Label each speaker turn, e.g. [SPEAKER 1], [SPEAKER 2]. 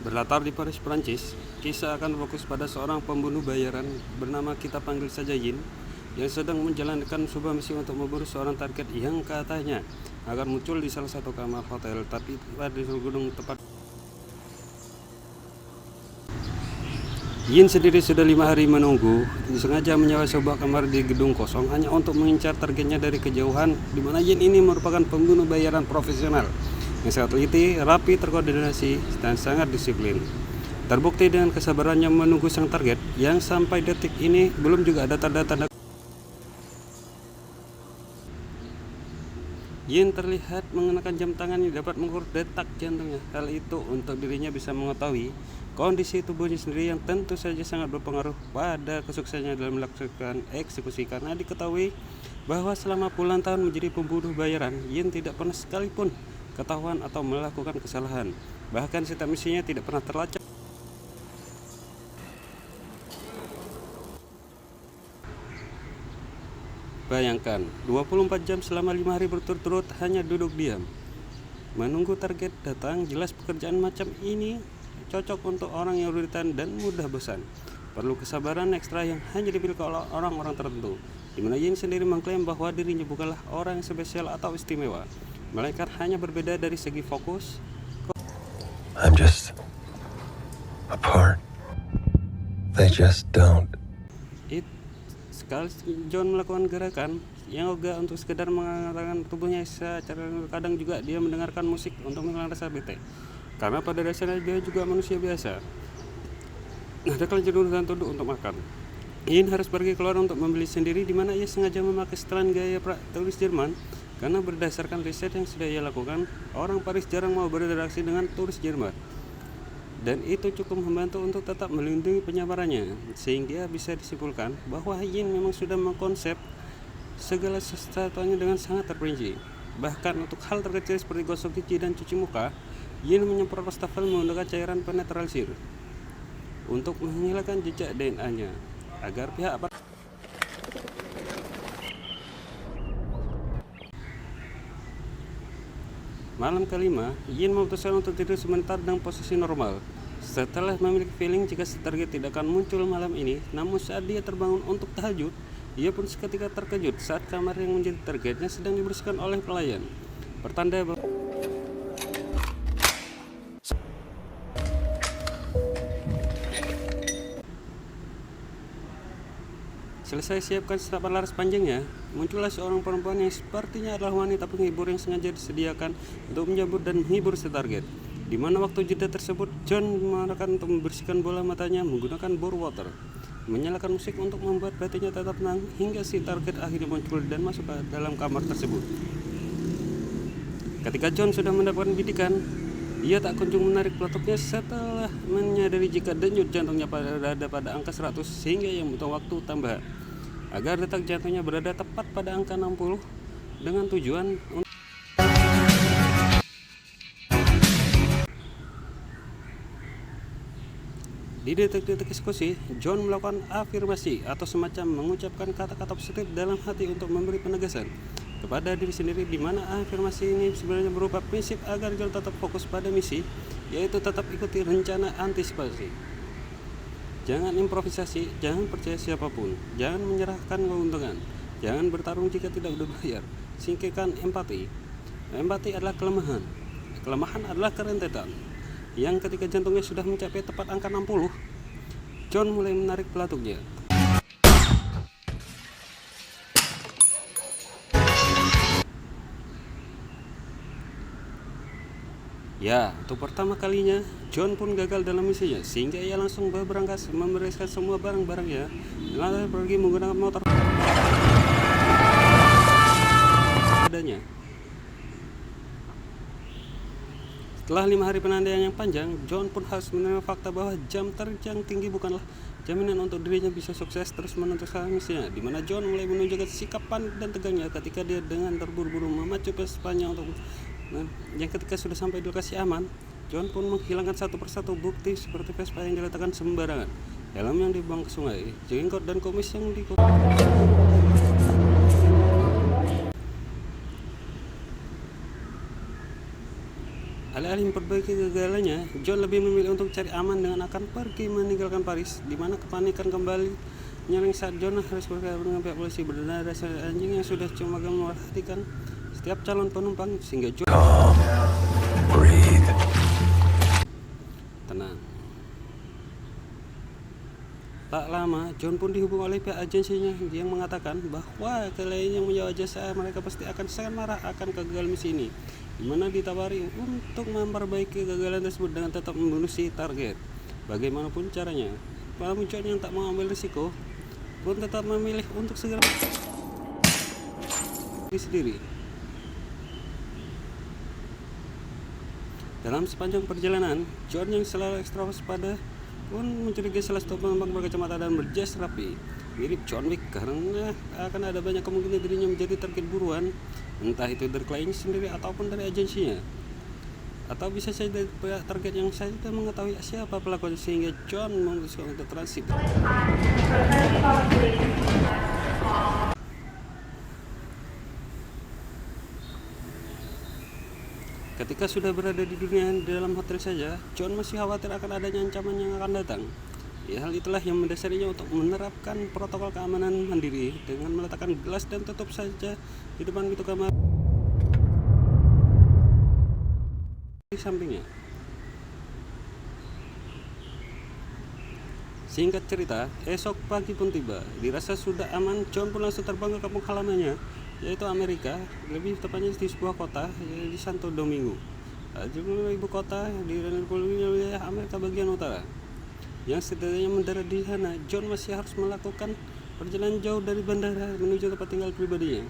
[SPEAKER 1] Berlatar di Paris, Prancis, kisah akan fokus pada seorang pembunuh bayaran bernama kita panggil saja Yin yang sedang menjalankan sebuah misi untuk membunuh seorang target yang katanya akan muncul di salah satu kamar hotel, tapi pada di gedung tepat. Yin sendiri sudah 5 hari menunggu, sengaja menyewa sebuah kamar di gedung kosong hanya untuk mengincar targetnya dari kejauhan, di mana Yin ini merupakan pembunuh bayaran profesional yang sangat teliti, rapi, terkoordinasi, dan sangat disiplin. Terbukti dengan kesabarannya menunggu sang target yang sampai detik ini belum juga ada tanda-tanda. Yin terlihat mengenakan jam tangan yang dapat mengukur detak jantungnya. Hal itu untuk dirinya bisa mengetahui kondisi tubuhnya sendiri yang tentu saja sangat berpengaruh pada kesuksesannya dalam melakukan eksekusi, karena diketahui bahwa selama puluhan tahun menjadi pembunuh bayaran, Yin tidak pernah sekalipun ketahuan atau melakukan kesalahan. Bahkan setiap misinya tidak pernah terlacak. Bayangkan, 24 jam selama 5 hari berturut-turut hanya duduk diam, menunggu target datang. Jelas pekerjaan macam ini cocok untuk orang yang ruditan dan mudah bosan. Perlu kesabaran ekstra yang hanya dimiliki oleh orang-orang tertentu, di mana Yin sendiri mengklaim bahwa dirinya bukanlah orang yang spesial atau istimewa, melainkan hanya berbeda dari segi fokus.
[SPEAKER 2] I'm just a part. They just don't.
[SPEAKER 1] Sekali John melakukan gerakan yang ogah untuk sekedar mengatakan tubuhnya secara kadang juga dia mendengarkan musik untuk menghilangkan rasa bete, karena pada dasarnya dia juga manusia biasa. Ada kelanjutan dan tunduk untuk makan. Yin harus pergi keluar untuk membeli sendiri, di mana ia sengaja memakai setelan gaya turis Jerman, karena berdasarkan riset yang sudah ia lakukan, orang Paris jarang mau berinteraksi dengan turis Jerman, dan itu cukup membantu untuk tetap melindungi penyabarannya, sehingga bisa disimpulkan bahwa Yin memang sudah mengkonsep segala sesuatunya dengan sangat terperinci. Bahkan untuk hal terkecil seperti gosok gigi dan cuci muka, Yin menyemprot wastafel menggunakan cairan penetralisir untuk menghilangkan jejak DNA-nya agar pihak aparat. Malam kelima, Yin memutuskan untuk tidur sebentar dengan posisi normal. Setelah memiliki feeling jika target tidak akan muncul malam ini, namun saat dia terbangun untuk tahajud, ia pun seketika terkejut saat kamar yang menjadi targetnya sedang dibersihkan oleh pelayan. Pertanda bahwa selesai siapkan sarapan laras panjangnya, muncullah seorang perempuan yang sepertinya adalah wanita penghibur yang sengaja disediakan untuk menyambut dan menghibur si target. Di mana waktu jeda tersebut, John mengarahkan untuk membersihkan bola matanya menggunakan bore water, menyalakan musik untuk membuat batinnya tetap tenang hingga si target akhirnya muncul dan masuk ke dalam kamar tersebut. Ketika John sudah mendapatkan bidikan, ia tak kunjung menarik peletuknya setelah menyadari jika denyut jantungnya berada pada angka 100, sehingga ia butuh waktu tambahan agar detak jantungnya berada tepat pada angka 60 dengan tujuan untuk di detik-detik eksekusi. John melakukan afirmasi atau semacam mengucapkan kata-kata positif dalam hati untuk memberi penegasan kepada diri sendiri, di mana afirmasi ini sebenarnya berupa prinsip agar John tetap fokus pada misi, yaitu tetap ikuti rencana antisipasi. Jangan improvisasi, jangan percaya siapapun, jangan menyerahkan keuntungan, jangan bertarung jika tidak berbayar. Singkirkan empati. Empati adalah kelemahan. Kelemahan adalah kerentetan. Yang ketika jantungnya sudah mencapai tepat angka 60, John mulai menarik pelatuknya. Ya, untuk pertama kalinya, John pun gagal dalam misinya, sehingga ia langsung berangkat membereskan semua barang-barangnya, lalu pergi menggunakan motor adanya. Setelah 5 hari penandaian yang panjang, John pun harus menerima fakta bahwa jam terbang tinggi bukanlah jaminan untuk dirinya bisa sukses terus menentukan misinya, di mana John mulai menunjukkan sikap panik dan tegangnya ketika dia dengan terburu-buru memacu Vespanya untuk yang ketika sudah sampai di lokasi aman, John pun menghilangkan satu persatu bukti seperti Vespa yang diletakkan sembarangan, helm yang dibuang ke sungai, jenggot dan kumis yang Alih-alih memperbaiki kegagalannya, John lebih memilih untuk cari aman dengan akan pergi meninggalkan Paris, di mana kepanikan kembali menyerang saat John harus berkata dengan pihak polisi berdasar dasar anjing yang sudah cuma memperhatikan setiap calon penumpang sehingga John
[SPEAKER 2] Calm. Breathe.
[SPEAKER 1] tenang. Tak lama, John pun dihubungi oleh pihak agensinya yang mengatakan bahwa klien yang menyewa jasa mereka pasti akan sangat marah akan kegagalan misi ini, di mana ditawari untuk memperbaiki kegagalan tersebut dengan tetap membunuh si target. Bagaimanapun caranya, namun John yang tak mau ambil risiko pun tetap memilih untuk segera diri sendiri. Dalam sepanjang perjalanan, John yang selalu ekstra waspada pun mencurigai salah satu penumpang berkacamata dan berjas rapi mirip John Wick karena akan ada banyak kemungkinan dirinya menjadi target buruan, entah itu dari kliennya sendiri ataupun dari agensinya, atau bisa saja dari pihak target yang saya tidak mengetahui siapa pelakunya, sehingga John memutuskan untuk transit. Ketika sudah berada di dunia di dalam hotel saja, John masih khawatir akan adanya ancaman yang akan datang. Ya, hal itulah yang mendasarinya untuk menerapkan protokol keamanan mandiri dengan meletakkan gelas dan tutup saja di depan pintu kamar di sampingnya. Singkat cerita, esok pagi pun tiba. Dirasa sudah aman, John pun langsung terbang ke kampung halamannya, yaitu Amerika, lebih tepatnya di sebuah kota di Santo Domingo, ibu kota di wilayah Amerika bagian utara. Yang setidaknya mendarat di sana, John masih harus melakukan perjalanan jauh dari bandara menuju tempat tinggal pribadinya.